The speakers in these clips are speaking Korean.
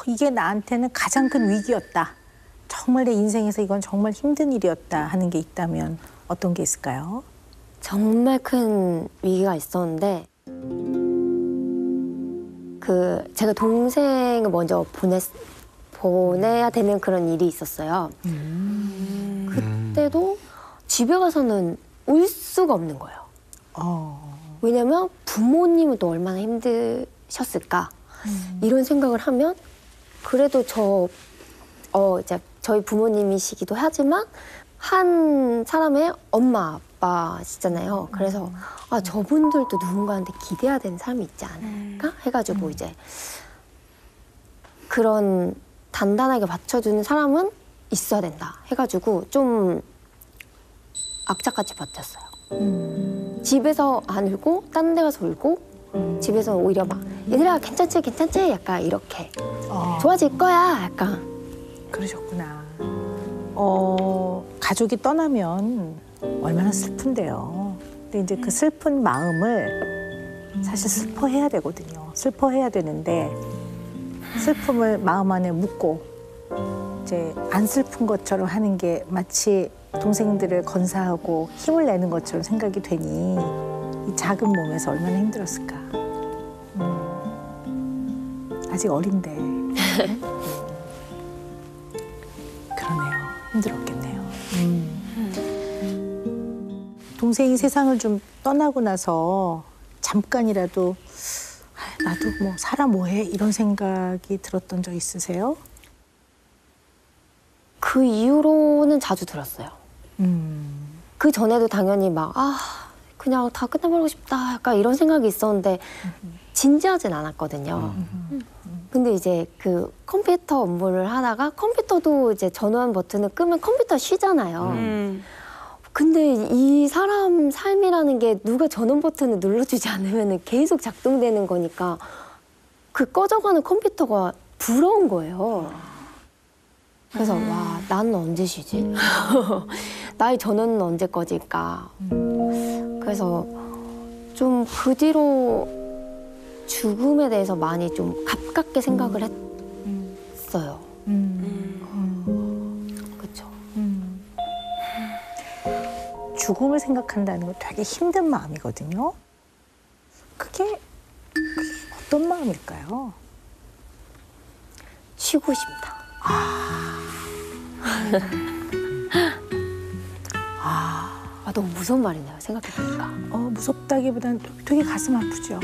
이게 나한테는 가장 큰 위기였다. 정말 내 인생에서 이건 정말 힘든 일이었다 하는 게 있다면 어떤 게 있을까요? 정말 큰 위기가 있었는데 제가 동생을 먼저 보내야 되는 그런 일이 있었어요. 그때도 집에 가서는 울 수가 없는 거예요. 왜냐면 부모님은 또 얼마나 힘드셨을까 이런 생각을 하면 그래도 이제 저희 부모님이시기도 하지만 한 사람의 엄마 아빠시잖아요. 그래서 저분들도 누군가한테 기대야 되는 사람이 있지 않을까 해가지고 이제 그런 단단하게 받쳐주는 사람은 있어야 된다 해가지고 좀 악착같이 버텼어요. 집에서 안 울고 딴 데 가서 울고 집에서 오히려 막 얘들아 괜찮지 괜찮지 약간 이렇게 좋아질 거야 약간 그러셨구나. 가족이 떠나면 얼마나 슬픈데요. 근데 이제 그 슬픈 마음을 사실 슬퍼해야 되거든요. 슬퍼해야 되는데 슬픔을 마음 안에 묻고 이제 안 슬픈 것처럼 하는 게 마치 동생들을 건사하고 힘을 내는 것처럼 생각이 되니 이 작은 몸에서 얼마나 힘들었을까. 아직 어린데. 그러네요. 힘들었겠네요. 동생이 세상을 좀 떠나고 나서 잠깐이라도 나도 뭐 살아 뭐해 이런 생각이 들었던 적 있으세요? 그 이후로는 자주 들었어요. 그 전에도 당연히 막 그냥 다 끝내버리고 싶다 약간 이런 생각이 있었는데 진지하진 않았거든요. 근데 이제 그 컴퓨터 업무를 하다가 컴퓨터도 이제 전원 버튼을 끄면 컴퓨터 쉬잖아요. 근데 이 사람 삶이라는 게 누가 전원 버튼을 눌러주지 않으면 계속 작동되는 거니까 그 꺼져가는 컴퓨터가 부러운 거예요. 그래서 와, 나는 언제 쉬지? 나의 전원은 언제 꺼질까? 그래서 좀 그 뒤로 죽음에 대해서 많이 좀 가깝게 생각을 했어요. 그렇죠. 죽음을 생각한다는 건 되게 힘든 마음이거든요. 그게 어떤 마음일까요? 쉬고 싶다. 너무 무서운 말이네요. 생각해보니까. 무섭다기보다는 되게 가슴 아프죠.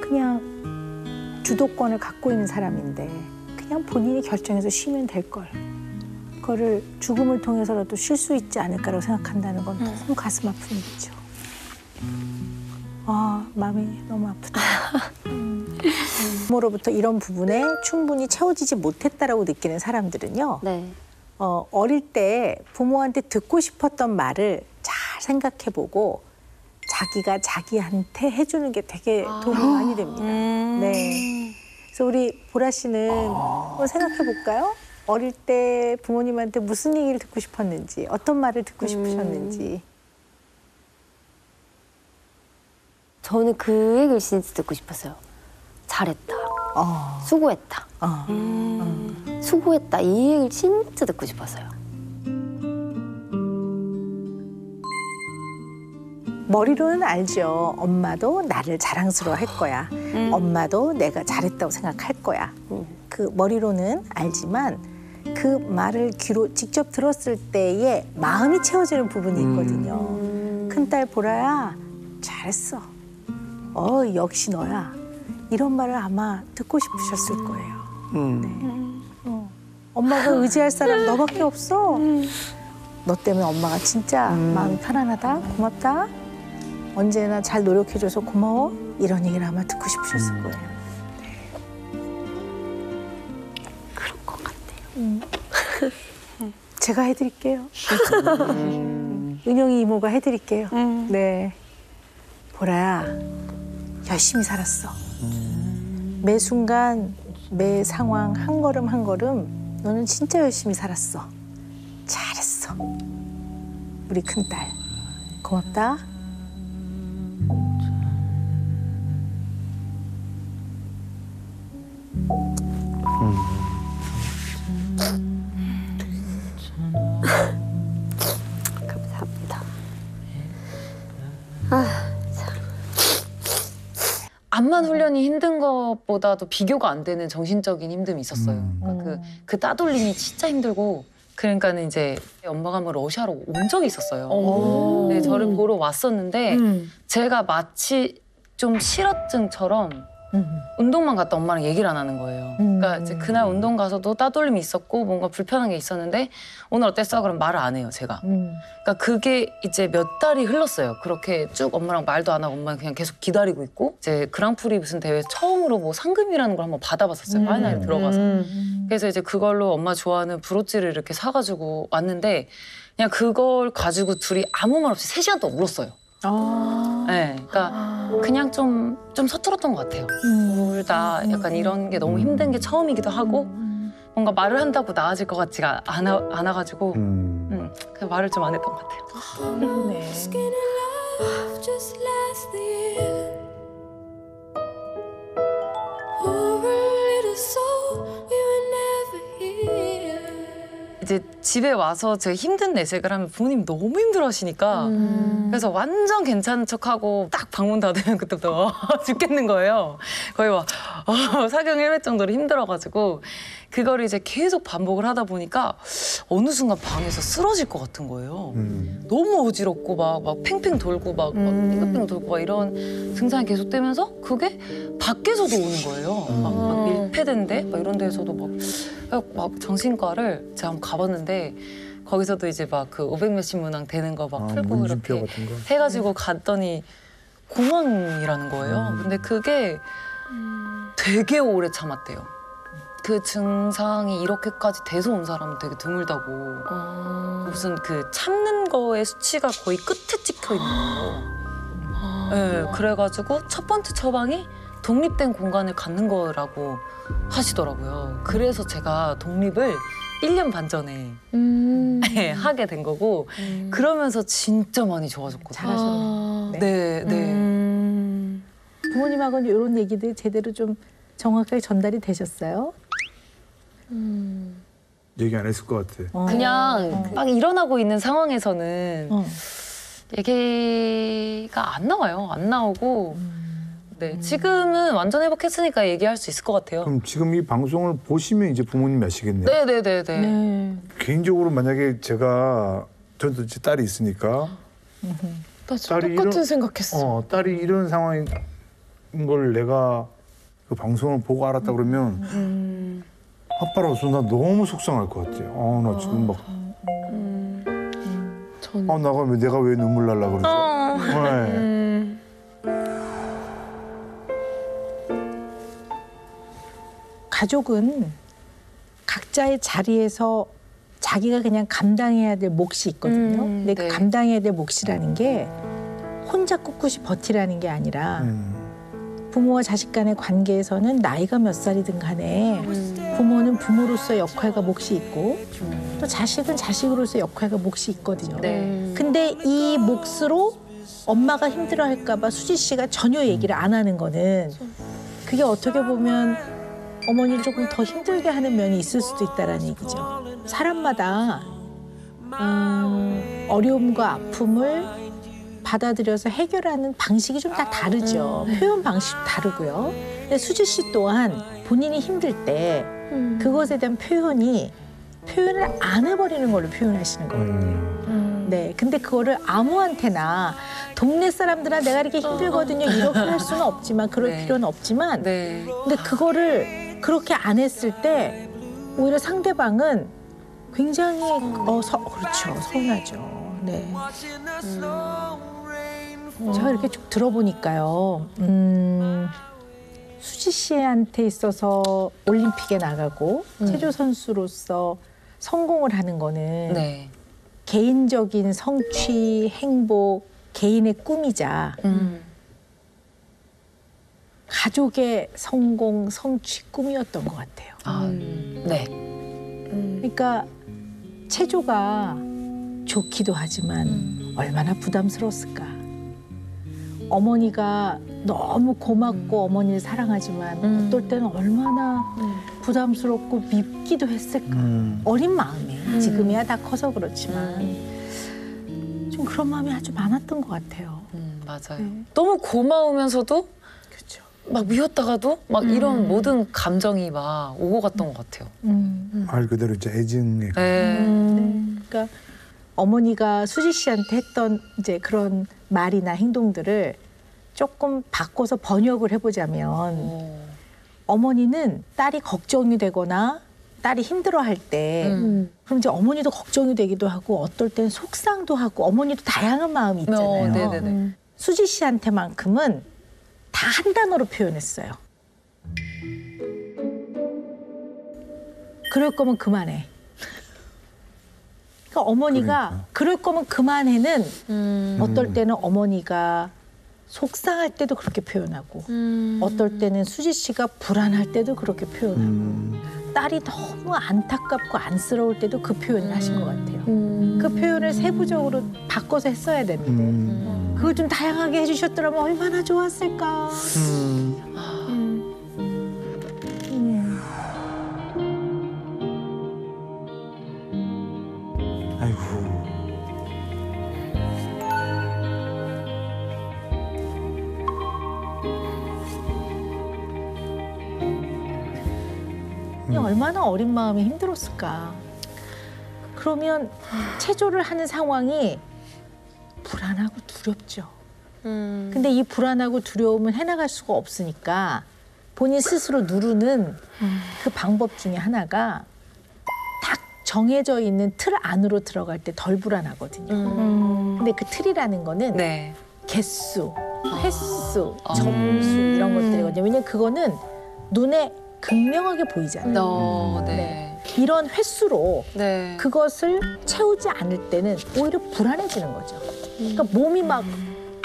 그냥 주도권을 갖고 있는 사람인데 그냥 본인이 결정해서 쉬면 될 걸. 그거를 죽음을 통해서라도 쉴 수 있지 않을까라고 생각한다는 건 너무 가슴 아픈 일이죠. 마음이 너무 아프다. 부모로부터 이런 부분에 충분히 채워지지 못했다라고 느끼는 사람들은요. 네. 어릴 때 부모한테 듣고 싶었던 말을 잘 생각해보고 자기가 자기한테 해주는 게 되게 도움이 많이 됩니다. 네. 그래서 우리 보라 씨는 한번 생각해볼까요? 어릴 때 부모님한테 무슨 얘기를 듣고 싶었는지, 어떤 말을 듣고 싶으셨는지. 저는 그 얘기를 진짜 듣고 싶었어요. 잘했다. 수고했다. 수고했다. 이 얘기를 진짜 듣고 싶었어요. 머리로는 알죠. 엄마도 나를 자랑스러워할 거야. 엄마도 내가 잘했다고 생각할 거야. 그 머리로는 알지만 그 말을 귀로 직접 들었을 때에 마음이 채워지는 부분이 있거든요. 큰딸 보라야, 잘했어. 역시 너야. 이런 말을 아마 듣고 싶으셨을 거예요. 네. 엄마가 의지할 사람 너밖에 없어. 너 때문에 엄마가 진짜 마음이 편안하다. 고맙다. 언제나 잘 노력해줘서 고마워. 이런 얘기를 아마 듣고 싶으셨을 거예요. 네. 그런 것 같아요. 제가 해드릴게요. 은영이 이모가 해드릴게요. 네. 보라야, 열심히 살았어. 매 순간, 매 상황, 한 걸음 한 걸음 너는 진짜 열심히 살았어. 잘했어. 우리 큰딸, 고맙다. 일반 훈련이 힘든 것보다도 비교가 안 되는 정신적인 힘듦이 있었어요. 그러니까 그 따돌림이 진짜 힘들고 그러니까는 이제 엄마가 한번 러시아로 온 적이 있었어요. 네, 저를 보러 왔었는데 제가 마치 좀 실어증처럼 운동만 갔다 엄마랑 얘기를 안 하는 거예요. 그러니까 이제 그날 운동 가서도 따돌림이 있었고 뭔가 불편한 게 있었는데 오늘 어땠어? 그럼 말을 안 해요, 제가. 그러니까 그게 이제 몇 달이 흘렀어요. 그렇게 쭉 엄마랑 말도 안 하고 엄마는 그냥 계속 기다리고 있고 이제 그랑프리 무슨 대회 처음으로 뭐 상금이라는 걸 한번 받아봤었어요. 파이널에 들어가서. 그래서 이제 그걸로 엄마 좋아하는 브로치를 이렇게 사가지고 왔는데 그냥 그걸 가지고 둘이 아무 말 없이 3시간 동안 울었어요. 네, 그러니까 그냥 좀 서툴었던 것 같아요. 울다 약간 이런 게 너무 힘든 게 처음이기도 하고 뭔가 말을 한다고 나아질 것 같지가 않아가지고 그냥 말을 좀 안 했던 것 같아요. 네. 이제 집에 와서 제가 힘든 내색을 하면 부모님 너무 힘들어하시니까 그래서 완전 괜찮은 척하고 딱 방문 닫으면 그때부터 죽겠는 거예요. 거의 막 사경 1회 정도로 힘들어가지고 그거를 이제 계속 반복을 하다 보니까 어느 순간 방에서 쓰러질 것 같은 거예요. 너무 어지럽고 막 팽팽 돌고 막 빙글빙글 돌고 막 이런 증상이 계속되면서 그게 밖에서도 오는 거예요. 막 밀폐된데 막 이런 데에서도 막 정신과를 제가 한번 가봤는데 거기서도 이제 막 그 500몇십 문항 되는 거 막 풀고 이렇게 해가지고 갔더니 공황이라는 거예요. 근데 그게 되게 오래 참았대요. 그 증상이 이렇게까지 돼서 온 사람은 되게 드물다고. 무슨 그 참는 거의 수치가 거의 끝에 찍혀 있는 거예요. 네, 그래가지고 첫 번째 처방이 독립된 공간을 갖는 거라고 하시더라고요. 그래서 제가 독립을 1년 반 전에 하게 된 거고 그러면서 진짜 많이 좋아졌거든요. 잘하셨네. 네, 네. 부모님하고는 이런 얘기들 제대로 좀 정확하게 전달이 되셨어요? 얘기 안 했을 것 같아. 그냥 막 일어나고 있는 상황에서는 얘기가 안 나와요. 안 나오고 네, 지금은 완전 회복했으니까 얘기할 수 있을 것 같아요. 그럼 지금 이 방송을 보시면 이제 부모님이 아시겠네요. 네네네네. 네. 개인적으로 만약에 저도 이제 딸이 있으니까 나 진짜 똑같은 생각했어. 딸이 이런 상황인 걸 내가 그 방송을 보고 알았다 그러면 아빠로서 나 너무 속상할 것 같아요. 나 지금 막 내가 왜 눈물 날라 그러죠? 네. 가족은 각자의 자리에서 자기가 그냥 감당해야 될 몫이 있거든요. 근데 그 네. 감당해야 될 몫이라는 게 혼자 꿋꿋이 버티라는 게 아니라 부모와 자식 간의 관계에서는 나이가 몇 살이든 간에 부모는 부모로서 역할과 몫이 있고 또 자식은 자식으로서 역할과 몫이 있거든요. 네. 근데 이 몫으로 엄마가 힘들어할까 봐 수지 씨가 전혀 얘기를 안 하는 거는 그게 어떻게 보면 어머니를 조금 더 힘들게 하는 면이 있을 수도 있다는 얘기죠. 사람마다 어려움과 아픔을 받아들여서 해결하는 방식이 좀 다 다르죠. 표현 방식도 다르고요. 근데 수지 씨 또한 본인이 힘들 때 그것에 대한 표현을 안 해버리는 걸로 표현하시는 거거든요. 네, 근데 그거를 아무한테나 동네 사람들은 내가 이렇게 힘들거든요. 이렇게 할 수는 없지만 그럴 네. 필요는 없지만 네. 근데 그거를 그렇게 안 했을 때 오히려 상대방은 굉장히 그렇죠. 서운하죠. 네. 제가 이렇게 쭉 들어보니까요. 수지 씨한테 있어서 올림픽에 나가고 체조 선수로서 성공을 하는 거는 네. 개인적인 성취, 행복, 개인의 꿈이자 가족의 성공, 성취, 꿈이었던 것 같아요. 네. 그러니까 체조가 좋기도 하지만 얼마나 부담스러웠을까. 어머니가 너무 고맙고 어머니를 사랑하지만 어떨 때는 얼마나 부담스럽고 밉기도 했을까. 어린 마음에 지금이야 다 커서 그렇지만 좀 그런 마음이 아주 많았던 것 같아요. 맞아요. 네. 너무 고마우면서도 그렇죠. 막 미웠다가도 막 이런 모든 감정이 막 오고 갔던 것 같아요. 말 그대로 이제 애증의 그러니까 어머니가 수지 씨한테 했던 이제 그런 말이나 행동들을 조금 바꿔서 번역을 해보자면 어머니는 딸이 걱정이 되거나 딸이 힘들어할 때 그럼 이제 어머니도 걱정이 되기도 하고 어떨 땐 속상도 하고 어머니도 다양한 마음이 있잖아요. 네네네. 수지 씨한테만큼은 다 한 단어로 표현했어요. 그럴 거면 그만해. 그러니까 어머니가 그럴 거면 그만해는 어떨 때는 어머니가 속상할 때도 그렇게 표현하고 어떨 때는 수지 씨가 불안할 때도 그렇게 표현하고 딸이 너무 안타깝고 안쓰러울 때도 그 표현을 하신 것 같아요. 그 표현을 세부적으로 바꿔서 했어야 되는데 그걸 좀 다양하게 해주셨더라면 얼마나 좋았을까. 아이고. 얼마나 어린 마음이 힘들었을까. 그러면 체조를 하는 상황이 불안하고 두렵죠. 근데 이 불안하고 두려움은 해나갈 수가 없으니까 본인 스스로 누르는 그 방법 중에 하나가 딱 정해져 있는 틀 안으로 들어갈 때 덜 불안하거든요. 근데 그 틀이라는 거는 네. 개수, 횟수, 점수 이런 것들이거든요. 왜냐면 그거는 눈에 극명하게 보이잖아요. 네. 이런 횟수로 네. 그것을 채우지 않을 때는 오히려 불안해지는 거죠. 그러니까 몸이 막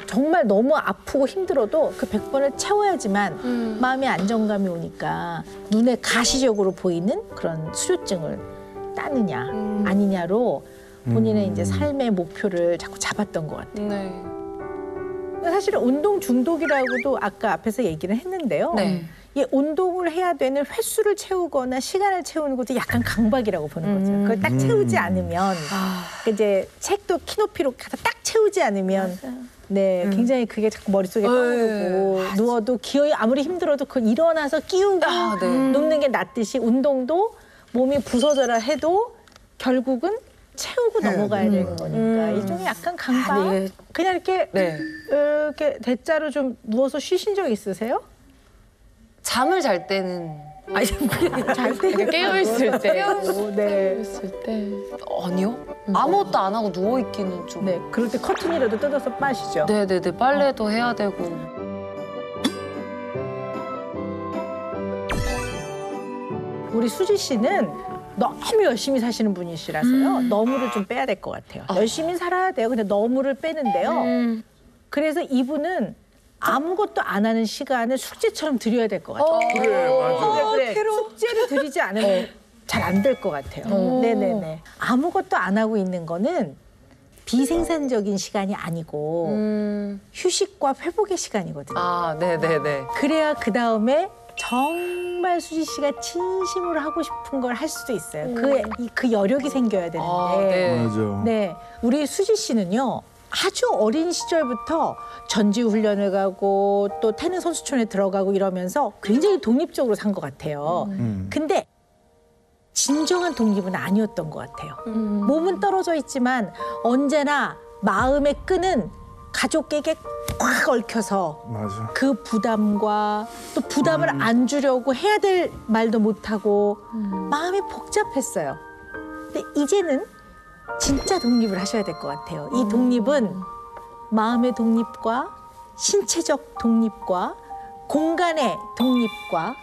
정말 너무 아프고 힘들어도 그 100번을 채워야지만 마음의 안정감이 오니까 눈에 가시적으로 보이는 그런 수료증을 따느냐 아니냐로 본인의 이제 삶의 목표를 자꾸 잡았던 것 같아요. 네. 사실은 운동 중독이라고도 아까 앞에서 얘기를 했는데요. 네. 이 운동을 해야 되는 횟수를 채우거나 시간을 채우는 것도 약간 강박이라고 보는 거죠. 그걸 딱 채우지 않으면 이제 책도 키높이로 가서 딱 채우지 않으면 네 굉장히 그게 자꾸 머릿속에 떠오르고 누워도 기어이 아무리 힘들어도 그걸 일어나서 끼우고 눕는 게 낫듯이 운동도 몸이 부서져라 해도 결국은 채우고 넘어가야 되는 거니까 일종의 약간 강박. 네. 그냥 이렇게 이렇게 대자로 좀 누워서 쉬신 적 있으세요? 잠을 잘 때는 아니 잘 때 깨어 있을 때. 네. 있을 때. 아니요. 아무것도 안 하고 누워 있기는 좀. 네. 그럴 때 커튼이라도 뜯어서 빠시죠. 네네네. 빨래도 해야 되고. 우리 수지 씨는 너무 열심히 사시는 분이시라서요. 너무를 좀 빼야 될 것 같아요. 열심히 살아야 돼요. 근데 너무를 빼는데요. 그래서 이분은 아무것도 안 하는 시간을 숙제처럼 드려야 될 것 같아요. 그래, 맞아. 그래. 숙제를 드리지 않으면 잘 안 될 것 같아요. 네네네. 아무것도 안 하고 있는 거는 비생산적인 시간이 아니고 휴식과 회복의 시간이거든요. 아, 네네네. 그래야 그 다음에 정말 수지 씨가 진심으로 하고 싶은 걸 할 수도 있어요. 그 여력이 생겨야 되는데. 아, 네. 맞아. 네, 우리 수지 씨는요. 아주 어린 시절부터 전지훈련을 가고 또 태릉 선수촌에 들어가고 이러면서 굉장히 독립적으로 산 것 같아요. 근데 진정한 독립은 아니었던 것 같아요. 몸은 떨어져 있지만 언제나 마음의 끈은 가족에게 꽉 얽혀서 맞아. 그 부담과 또 부담을 안 주려고 해야 될 말도 못하고 마음이 복잡했어요. 근데 이제는 진짜 독립을 하셔야 될 것 같아요. 이 독립은 마음의 독립과 신체적 독립과 공간의 독립과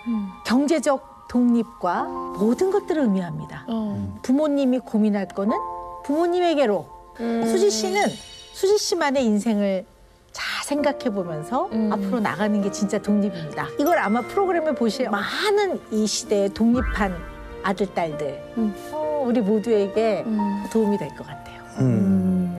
경제적 독립과 모든 것들을 의미합니다. 부모님이 고민할 거는 부모님에게로. 수지 씨는 수지 씨만의 인생을 잘 생각해 보면서 앞으로 나가는 게 진짜 독립입니다. 이걸 아마 프로그램을 보실 많은 이 시대에 독립한 아들, 딸들 우리 모두에게 도움이 될 것 같아요.